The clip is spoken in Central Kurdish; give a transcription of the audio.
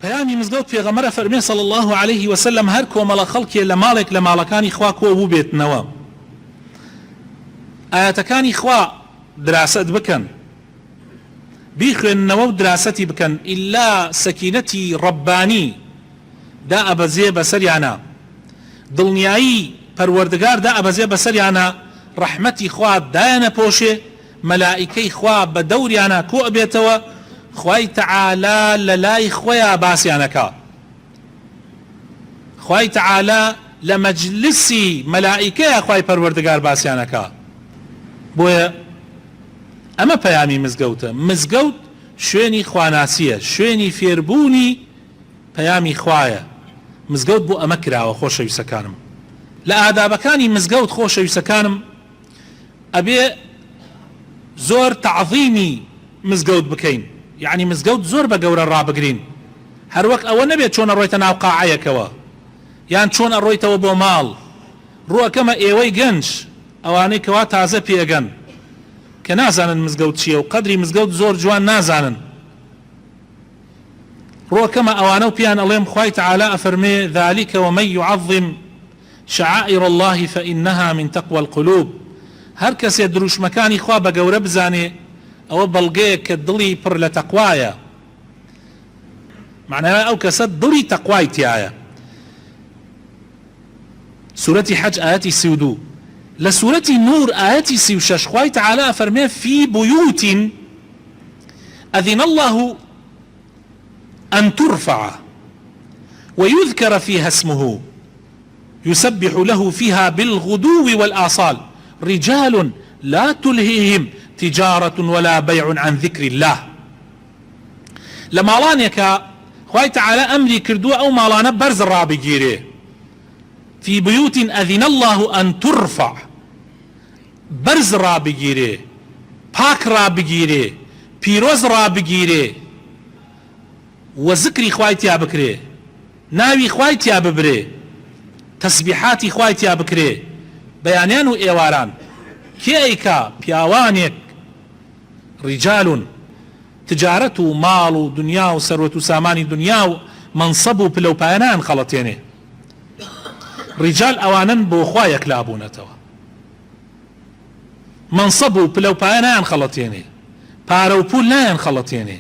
پەیامی مزگەوت پێغەمبەر فەرمێ صلی الله عليه وسلم هەر کۆمەڵە خەڵکێ لە ماڵێک لە ماڵەکانی خوا کۆ بوو بێتنەوە ئاەتەکانی خوا دراست بکەن بیخوێننەوە و دراسەتی بکەن ئیلا سەکینەتی ڕەبانی دا ئەبەزێ بەسەریانە دڵنیایی پەروەردگار دا ئەبەزێ بەسەریانە ڕەحمەتی خوا دایانە پۆشێ مەلائیکەی خوا بە دەوریانە کۆ ئەبێتەوە خوای تەعالا لە لای خۆیان باسییانەکە خوای تەعالا لە مەجلیسی مەلائیکەیە خوای پەروەردگار باسییانەکە بۆیە ئەمە پەیامی مزگەوتە مزگەوت شوێنی خواناسیە شوێنی فێربوونی پەیامی خوایە مزگەوت بۆ ئەمە کراوە خۆشەویستەکانم لە ئادابەکانی مزگەوت خۆشەویستەکانم ئەبێ زۆر تەعظیمی مزگەوت بکەین یعنی مزگەوت زۆر بە گەورە ڕابگرین هەروەک ئەوە نەبێت چۆن ئەڕۆیتە ناو قاعەیەکەوە یان چۆن ئەڕۆیتەوە بۆ ماڵ ڕووەکەمە ئێوەی گەنج ئەوانەی کەوا تازە پێگەن کە نازانن مزگەوت چییە و قەدری مزگەوت زۆر جوان نازانن ڕووەکەمە ئەوانە و پیان ئەڵێم خوای تەعالا ئەفەرمێ ذلك ومن يعظم شعائر الله فإنها من تقوى القلوب هەر کەسێ دروشمەکانی خوا بە گەورە بزانێ ئەوە بەڵگەیە کە دڵی پڕ لە تەقوایە معناها ئەو کەسە دڵی تەقوای تایە سورەتی حەج ئاەتی 32 لە سورەتی نور ئاەتی 36 خوای تەعالا ئەفەرمێ في بيوت أذن الله أن ترفع ويذكر فيها اسمه يسبح له فيها بالغدو والآصال رجال لا تلهيهم تجارة ولا بيع عن ذكر الله لمالانك خوای تعالى أمري كردو أو مالانه برز رابگيره في بيوت أذن الله أن ترفع برز رابگيره پاک رابگيره پیروز رابگيره وذكري خوای تیا بکره ناوی خوای تیا ببره تسبيحاتي خوای تیا بکره بيانيان و ايواران كيكا بياوانيك رجال تجارة مال دنيا وثروة سامان دنيا منصب بلو بيانان خلطيني رجال اوانن بو خوايك لابونتوا منصب بلو بيانان خلطيني بارو بول نان خلطيني